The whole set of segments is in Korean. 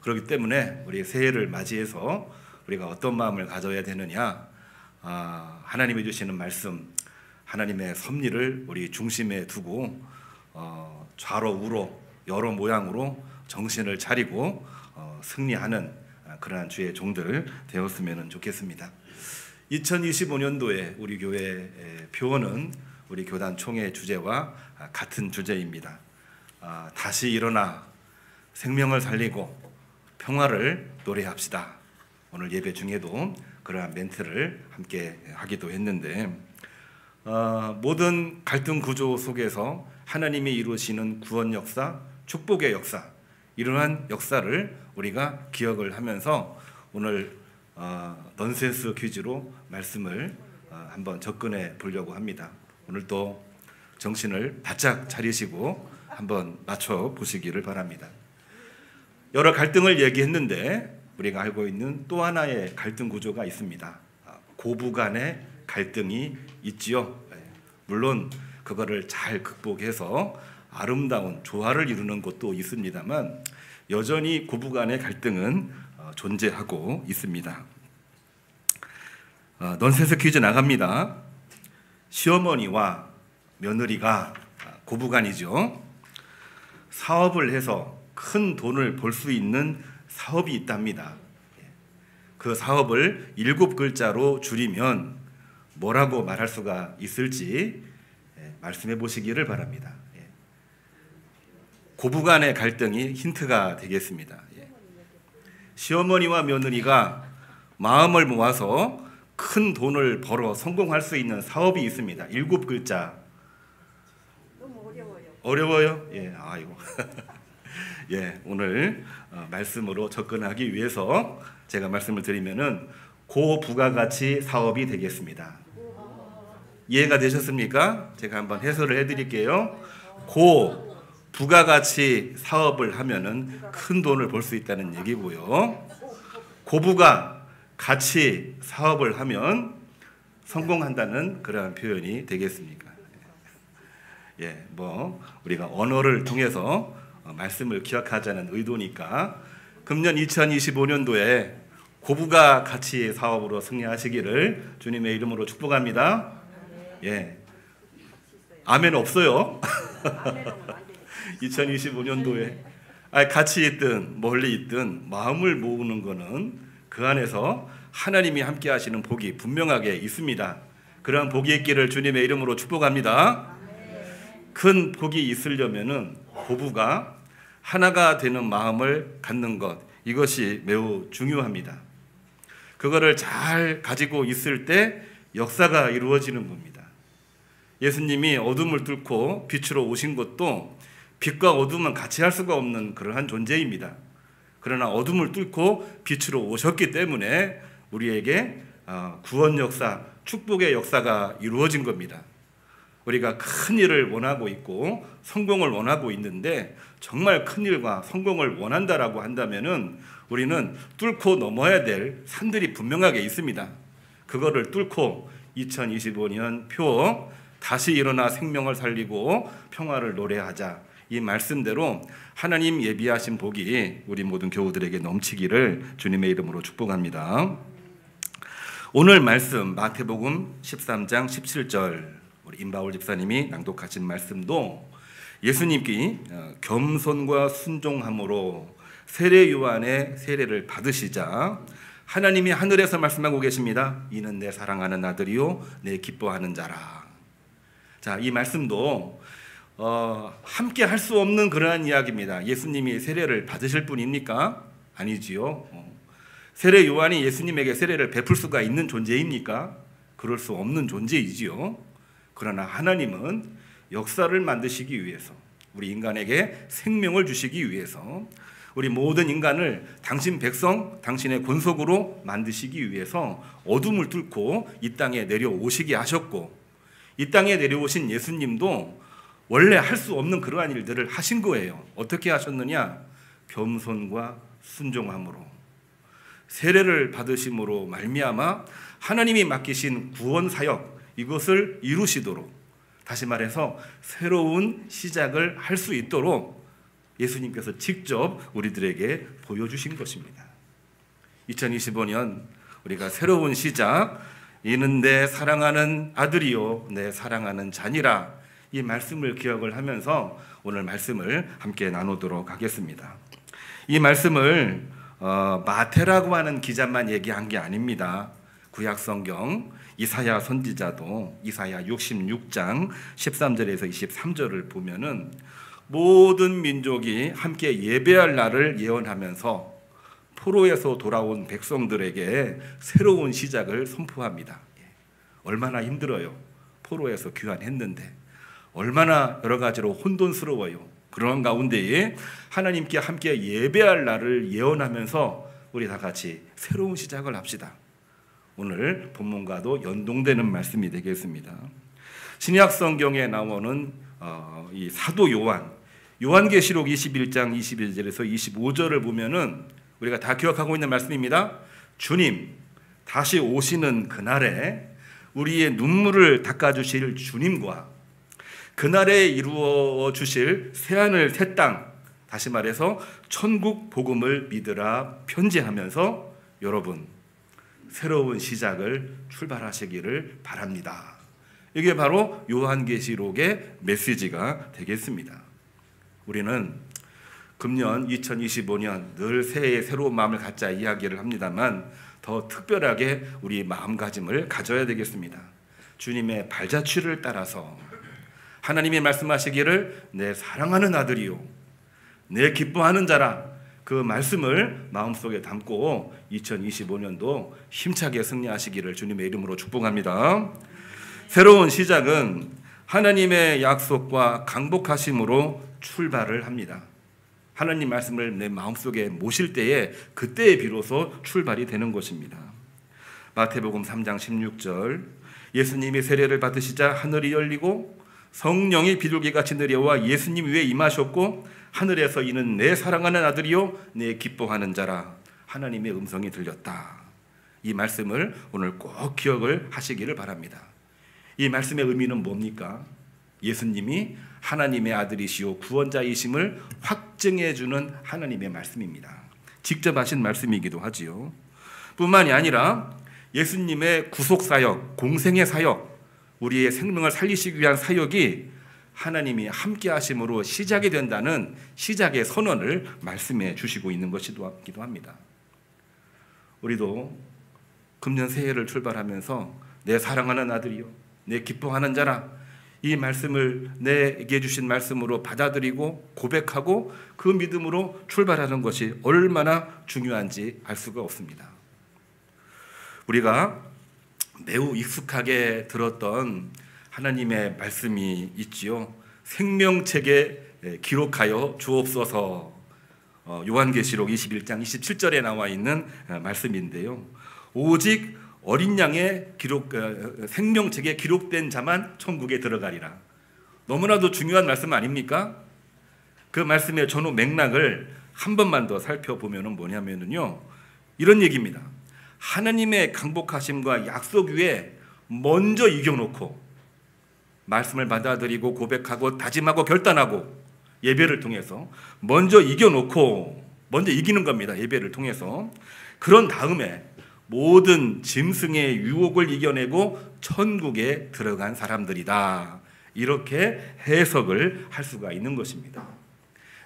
그렇기 때문에 우리 새해를 맞이해서 우리가 어떤 마음을 가져야 되느냐, 하나님이 주시는 말씀, 하나님의 섭리를 우리 중심에 두고 좌로 우로 여러 모양으로 정신을 차리고 승리하는 그러한 주의 종들 되었으면 좋겠습니다. 2025년도에 우리 교회 표어는 우리 교단 총회 주제와 같은 주제입니다. 다시 일어나 생명을 살리고 평화를 노래합시다. 오늘 예배 중에도 그러한 멘트를 함께 하기도 했는데, 모든 갈등 구조 속에서 하나님이 이루시는 구원 역사, 축복의 역사, 이러한 역사를 우리가 기억을 하면서 오늘 넌센스 퀴즈로 말씀을 한번 접근해 보려고 합니다. 오늘도 정신을 바짝 차리시고 한번 맞춰 보시기를 바랍니다. 여러 갈등을 얘기했는데 우리가 알고 있는 또 하나의 갈등 구조가 있습니다. 고부 간의 갈등이 있지요. 물론 그거를 잘 극복해서 아름다운 조화를 이루는 것도 있습니다만 여전히 고부 간의 갈등은 존재하고 있습니다. 넌센스 퀴즈 나갑니다. 시어머니와 며느리가 고부 간이죠. 사업을 해서 큰 돈을 벌 수 있는 사업이 있답니다. 그 사업을 7글자로 줄이면 뭐라고 말할 수가 있을지 말씀해 보시기를 바랍니다. 고부간의 갈등이 힌트가 되겠습니다. 시어머니와 며느리가 마음을 모아서 큰 돈을 벌어 성공할 수 있는 사업이 있습니다. 7글자. 너무 어려워요. 어려워요? 예, 아이고. 예, 오늘 말씀으로 접근하기 위해서 제가 말씀을 드리면은 고부가가치 사업이 되겠습니다. 이해가 되셨습니까? 제가 한번 해설을 해드릴게요. 고부가가치 사업을 하면은 큰 돈을 벌 수 있다는 얘기고요. 고부가 같이 사업을 하면 성공한다는 그러한 표현이 되겠습니까? 예, 뭐 우리가 언어를 통해서 말씀을 기억하자는 의도니까 금년 2025년도에 고부가 가치 사업으로 승리하시기를 주님의 이름으로 축복합니다. 예, 아멘 없어요. 2025년도에 같이 있든 멀리 있든 마음을 모으는 거는 그 안에서 하나님이 함께 하시는 복이 분명하게 있습니다. 그러한 복이 있기를 주님의 이름으로 축복합니다. 큰 복이 있으려면은 고부가 하나가 되는 마음을 갖는 것, 이것이 매우 중요합니다. 그거를 잘 가지고 있을 때 역사가 이루어지는 겁니다. 예수님이 어둠을 뚫고 빛으로 오신 것도 빛과 어둠은 같이 할 수가 없는 그러한 존재입니다. 그러나 어둠을 뚫고 빛으로 오셨기 때문에 우리에게 구원 역사, 축복의 역사가 이루어진 겁니다. 우리가 큰 일을 원하고 있고 성공을 원하고 있는데 정말 큰 일과 성공을 원한다라고 한다면은 우리는 뚫고 넘어야 될 산들이 분명하게 있습니다. 그거를 뚫고 2025년 표 다시 일어나 생명을 살리고 평화를 노래하자, 이 말씀대로 하나님 예비하신 복이 우리 모든 교우들에게 넘치기를 주님의 이름으로 축복합니다. 오늘 말씀 마태복음 13장 17절 우리 임바울 집사님이 낭독하신 말씀도 예수님께 겸손과 순종함으로 세례 요한의 세례를 받으시자 하나님이 하늘에서 말씀하고 계십니다. 이는 내 사랑하는 아들이요 내 기뻐하는 자라. 자, 이 말씀도 함께 할 수 없는 그러한 이야기입니다. 예수님이 세례를 받으실 분입니까? 아니지요. 세례 요한이 예수님에게 세례를 베풀 수가 있는 존재입니까? 그럴 수 없는 존재이지요. 그러나 하나님은 역사를 만드시기 위해서, 우리 인간에게 생명을 주시기 위해서, 우리 모든 인간을 당신 백성, 당신의 권속으로 만드시기 위해서 어둠을 뚫고 이 땅에 내려오시게 하셨고, 이 땅에 내려오신 예수님도 원래 할 수 없는 그러한 일들을 하신 거예요. 어떻게 하셨느냐? 겸손과 순종함으로, 세례를 받으심으로 말미암아 하나님이 맡기신 구원 사역, 이것을 이루시도록, 다시 말해서 새로운 시작을 할 수 있도록 예수님께서 직접 우리들에게 보여주신 것입니다. 2025년 우리가 새로운 시작, 이는 내 사랑하는 아들이요 내 사랑하는 자니라, 이 말씀을 기억을 하면서 오늘 말씀을 함께 나누도록 하겠습니다. 이 말씀을 마태라고 하는 기자만 얘기한 게 아닙니다. 구약성경 이사야 선지자도 이사야 66장 13절에서 23절을 보면은 모든 민족이 함께 예배할 날을 예언하면서 포로에서 돌아온 백성들에게 새로운 시작을 선포합니다. 얼마나 힘들어요. 포로에서 귀환했는데 얼마나 여러 가지로 혼돈스러워요. 그런 가운데에 하나님께 함께 예배할 날을 예언하면서 우리 다 같이 새로운 시작을 합시다. 오늘 본문과도 연동되는 말씀이 되겠습니다. 신약 성경에 나오는 이 사도 요한계시록 21장 21절에서 25절을 보면은 우리가 다 기억하고 있는 말씀입니다. 주님 다시 오시는 그날에 우리의 눈물을 닦아주실 주님과 그날에 이루어 주실 새하늘 새 땅, 다시 말해서 천국 복음을 믿으라 편지하면서 여러분 새로운 시작을 출발하시기를 바랍니다. 이게 바로 요한계시록의 메시지가 되겠습니다. 우리는 금년 2025년 늘 새해의 새로운 마음을 갖자 이야기를 합니다만 더 특별하게 우리 마음가짐을 가져야 되겠습니다. 주님의 발자취를 따라서 하나님이 말씀하시기를 내 사랑하는 아들이요 내 기뻐하는 자라, 그 말씀을 마음속에 담고 2025년도 힘차게 승리하시기를 주님의 이름으로 축복합니다. 새로운 시작은 하나님의 약속과 강복하심으로 출발을 합니다. 하나님 말씀을 내 마음속에 모실 때에 그때에 비로소 출발이 되는 것입니다. 마태복음 3장 16절, 예수님이 세례를 받으시자 하늘이 열리고 성령이 비둘기같이 내려와 예수님 위에 임하셨고 하늘에서 이는 내 사랑하는 아들이요 내 기뻐하는 자라, 하나님의 음성이 들렸다. 이 말씀을 오늘 꼭 기억을 하시기를 바랍니다. 이 말씀의 의미는 뭡니까? 예수님이 하나님의 아들이시오 구원자이심을 확증해 주는 하나님의 말씀입니다. 직접 하신 말씀이기도 하지요. 뿐만이 아니라 예수님의 구속사역, 공생의 사역, 우리의 생명을 살리시기 위한 사역이 하나님이 함께 하심으로 시작이 된다는 시작의 선언을 말씀해 주시고 있는 것이기도 합니다. 우리도 금년 새해를 출발하면서 내 사랑하는 아들이요 내 기뻐하는 자라, 이 말씀을 내게 주신 말씀으로 받아들이고 고백하고 그 믿음으로 출발하는 것이 얼마나 중요한지 알 수가 없습니다. 우리가 매우 익숙하게 들었던 하나님의 말씀이 있지요. 생명책에 기록하여 주옵소서. 요한계시록 21장 27절에 나와 있는 말씀인데요. 오직 어린 양의 생명책에 기록된 자만 천국에 들어가리라. 너무나도 중요한 말씀 아닙니까? 그 말씀의 전후 맥락을 한 번만 더 살펴보면 뭐냐면요, 이런 얘기입니다. 하나님의 강복하심과 약속 위에 먼저 이겨놓고 말씀을 받아들이고 고백하고 다짐하고 결단하고 예배를 통해서 먼저 이겨놓고 먼저 이기는 겁니다. 예배를 통해서. 그런 다음에 모든 짐승의 유혹을 이겨내고 천국에 들어간 사람들이다. 이렇게 해석을 할 수가 있는 것입니다.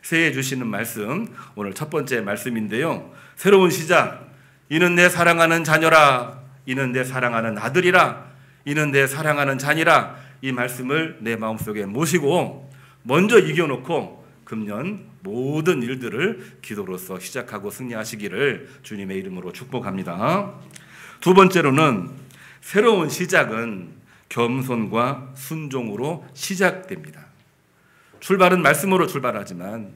새해 주시는 말씀, 오늘 첫 번째 말씀인데요. 새로운 시작, 이는 내 사랑하는 자녀라, 이는 내 사랑하는 아들이라, 이는 내 사랑하는 자니라, 이 말씀을 내 마음속에 모시고 먼저 이겨놓고 금년 모든 일들을 기도로서 시작하고 승리하시기를 주님의 이름으로 축복합니다. 두 번째로는 새로운 시작은 겸손과 순종으로 시작됩니다. 출발은 말씀으로 출발하지만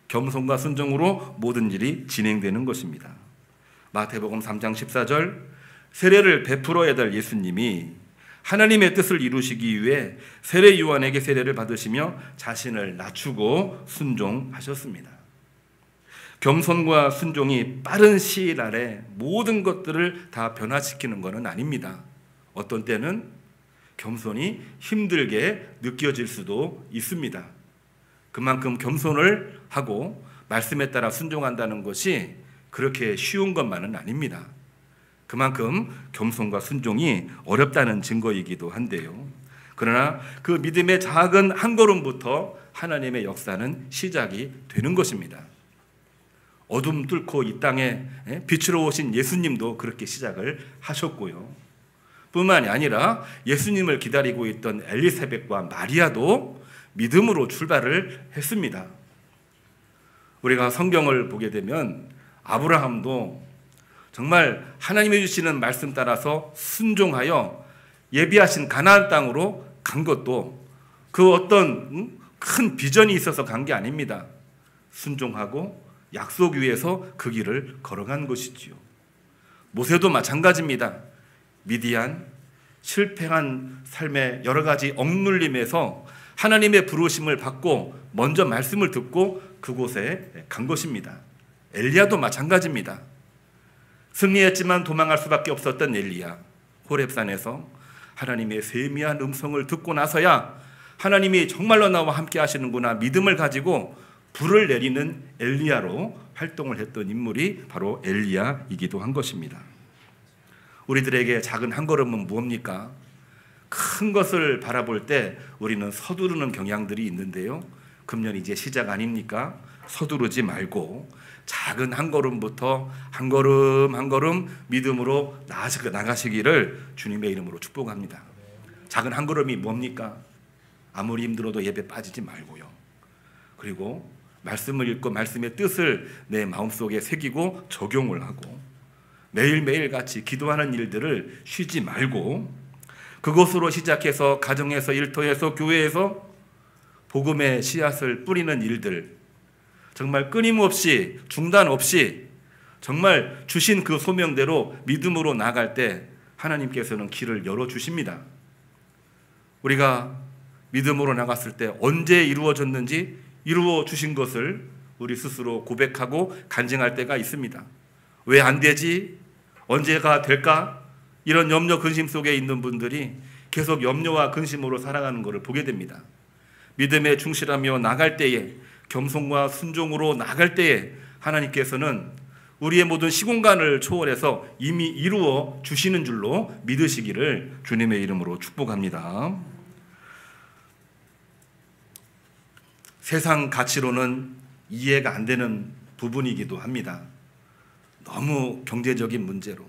겸손과 순종으로 모든 일이 진행되는 것입니다. 마태복음 3장 14절, 세례를 베풀어야 될 예수님이 하나님의 뜻을 이루시기 위해 세례 요한에게 세례를 받으시며 자신을 낮추고 순종하셨습니다. 겸손과 순종이 빠른 시일 안에 모든 것들을 다 변화시키는 것은 아닙니다. 어떤 때는 겸손이 힘들게 느껴질 수도 있습니다. 그만큼 겸손을 하고 말씀에 따라 순종한다는 것이 그렇게 쉬운 것만은 아닙니다. 그만큼 겸손과 순종이 어렵다는 증거이기도 한데요. 그러나 그 믿음의 작은 한 걸음부터 하나님의 역사는 시작이 되는 것입니다. 어둠 뚫고 이 땅에 빛으로 오신 예수님도 그렇게 시작을 하셨고요. 뿐만이 아니라 예수님을 기다리고 있던 엘리사벳과 마리아도 믿음으로 출발을 했습니다. 우리가 성경을 보게 되면 아브라함도 정말 하나님이 주시는 말씀 따라서 순종하여 예비하신 가나안 땅으로 간 것도 그 어떤 큰 비전이 있어서 간 게 아닙니다. 순종하고 약속 위에서 그 길을 걸어간 것이지요. 모세도 마찬가지입니다. 미디안 실패한 삶의 여러 가지 억눌림에서 하나님의 부르심을 받고 먼저 말씀을 듣고 그곳에 간 것입니다. 엘리야도 마찬가지입니다. 승리했지만 도망갈 수밖에 없었던 엘리야, 호렙산에서 하나님의 세미한 음성을 듣고 나서야 하나님이 정말로 나와 함께 하시는구나 믿음을 가지고 불을 내리는 엘리야로 활동을 했던 인물이 바로 엘리야이기도 한 것입니다. 우리들에게 작은 한 걸음은 무엇입니까? 큰 것을 바라볼 때 우리는 서두르는 경향들이 있는데요. 금년 이제 시작 아닙니까? 서두르지 말고 작은 한 걸음부터 한 걸음 한 걸음 믿음으로 나가시기를 주님의 이름으로 축복합니다. 작은 한 걸음이 뭡니까? 아무리 힘들어도 예배 빠지지 말고요. 그리고 말씀을 읽고 말씀의 뜻을 내 마음속에 새기고 적용을 하고 매일매일 같이 기도하는 일들을 쉬지 말고 그곳으로 시작해서 가정에서 일터에서 교회에서 복음의 씨앗을 뿌리는 일들 정말 끊임없이 중단 없이 정말 주신 그 소명대로 믿음으로 나갈 때 하나님께서는 길을 열어주십니다. 우리가 믿음으로 나갔을 때 언제 이루어졌는지 이루어 주신 것을 우리 스스로 고백하고 간증할 때가 있습니다. 왜 안 되지? 언제가 될까? 이런 염려 근심 속에 있는 분들이 계속 염려와 근심으로 살아가는 것을 보게 됩니다. 믿음에 충실하며 나갈 때에 겸손과 순종으로 나갈 때에 하나님께서는 우리의 모든 시공간을 초월해서 이미 이루어 주시는 줄로 믿으시기를 주님의 이름으로 축복합니다. 세상 가치로는 이해가 안 되는 부분이기도 합니다. 너무 경제적인 문제로,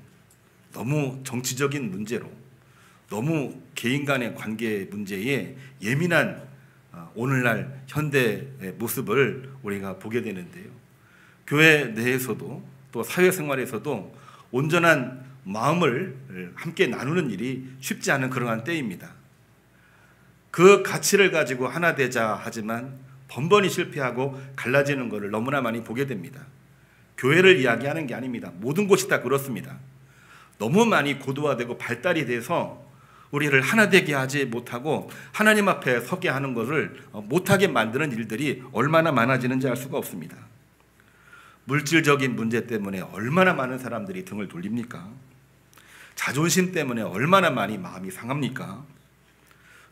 너무 정치적인 문제로, 너무 개인 간의 관계 문제에 예민한 오늘날 현대의 모습을 우리가 보게 되는데요. 교회 내에서도 또 사회생활에서도 온전한 마음을 함께 나누는 일이 쉽지 않은 그러한 때입니다. 그 가치를 가지고 하나 되자 하지만 번번이 실패하고 갈라지는 것을 너무나 많이 보게 됩니다. 교회를 이야기하는 게 아닙니다. 모든 곳이 다 그렇습니다. 너무 많이 고도화되고 발달이 돼서 우리를 하나 되게 하지 못하고 하나님 앞에 서게 하는 것을 못하게 만드는 일들이 얼마나 많아지는지 알 수가 없습니다. 물질적인 문제 때문에 얼마나 많은 사람들이 등을 돌립니까? 자존심 때문에 얼마나 많이 마음이 상합니까?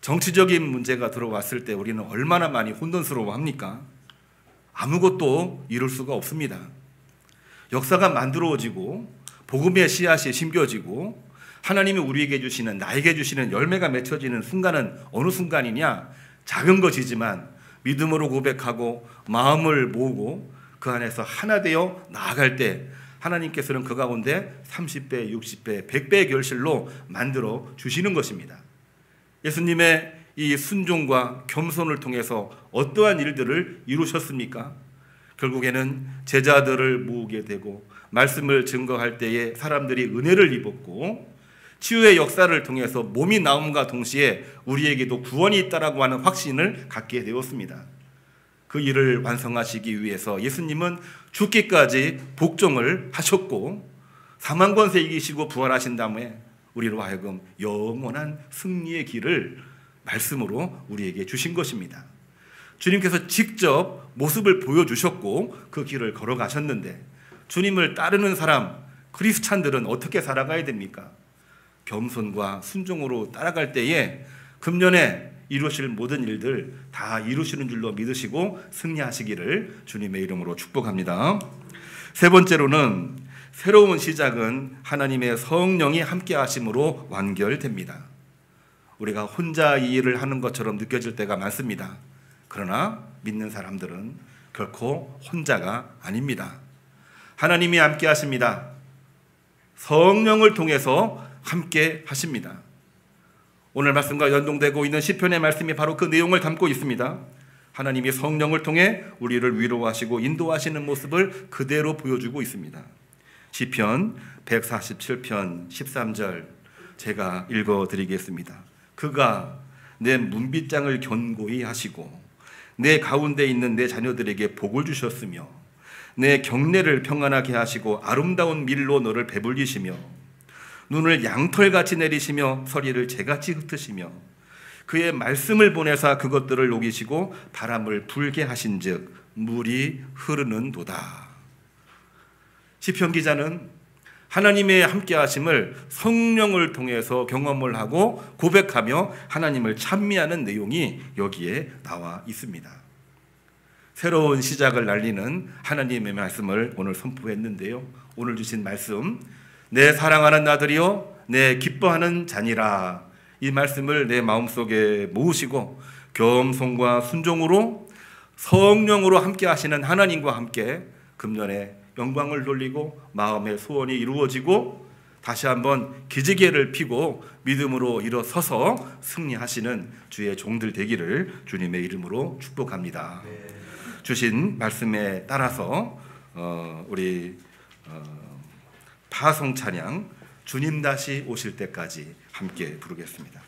정치적인 문제가 들어왔을 때 우리는 얼마나 많이 혼돈스러워합니까? 아무것도 이룰 수가 없습니다. 역사가 만들어지고 복음의 씨앗이 심겨지고 하나님이 우리에게 주시는 나에게 주시는 열매가 맺혀지는 순간은 어느 순간이냐? 작은 것이지만 믿음으로 고백하고 마음을 모으고 그 안에서 하나 되어 나아갈 때 하나님께서는 그 가운데 30배, 60배, 100배의 결실로 만들어 주시는 것입니다. 예수님의 이 순종과 겸손을 통해서 어떠한 일들을 이루셨습니까? 결국에는 제자들을 모으게 되고 말씀을 증거할 때에 사람들이 은혜를 입었고 치유의 역사를 통해서 몸이 나옴과 동시에 우리에게도 구원이 있다라고 하는 확신을 갖게 되었습니다. 그 일을 완성하시기 위해서 예수님은 죽기까지 복종을 하셨고 사망 권세 이기시고 부활하신 다음에 우리로 하여금 영원한 승리의 길을 말씀으로 우리에게 주신 것입니다. 주님께서 직접 모습을 보여주셨고 그 길을 걸어가셨는데 주님을 따르는 사람, 크리스찬들은 어떻게 살아가야 됩니까? 겸손과 순종으로 따라갈 때에 금년에 이루실 모든 일들 다 이루시는 줄로 믿으시고 승리하시기를 주님의 이름으로 축복합니다. 세 번째로는 새로운 시작은 하나님의 성령이 함께 하심으로 완결됩니다. 우리가 혼자 이 일을 하는 것처럼 느껴질 때가 많습니다. 그러나 믿는 사람들은 결코 혼자가 아닙니다. 하나님이 함께 하십니다. 성령을 통해서 함께 하십니다. 오늘 말씀과 연동되고 있는 시편의 말씀이 바로 그 내용을 담고 있습니다. 하나님이 성령을 통해 우리를 위로하시고 인도하시는 모습을 그대로 보여주고 있습니다. 시편 147편 13절 제가 읽어드리겠습니다. 그가 내 문빗장을 견고히 하시고 내 가운데 있는 내 자녀들에게 복을 주셨으며 내 경내를 평안하게 하시고 아름다운 밀로 너를 배불리시며 눈을 양털같이 내리시며 서리를 재같이 흩으시며 그의 말씀을 보내사 그것들을 녹이시고 바람을 불게 하신즉 물이 흐르는도다. 시편 기자는 하나님의 함께하심을 성령을 통해서 경험을 하고 고백하며 하나님을 찬미하는 내용이 여기에 나와 있습니다. 새로운 시작을 알리는 하나님의 말씀을 오늘 선포했는데요. 오늘 주신 말씀, 내 사랑하는 아들이요 내 기뻐하는 자니라, 이 말씀을 내 마음속에 모으시고 겸손과 순종으로 성령으로 함께 하시는 하나님과 함께 금년에 영광을 돌리고 마음의 소원이 이루어지고 다시 한번 기지개를 펴고 믿음으로 일어서서 승리하시는 주의 종들 되기를 주님의 이름으로 축복합니다. 주신 말씀에 따라서 우리 파송 찬양 주님 다시 오실 때까지 함께 부르겠습니다.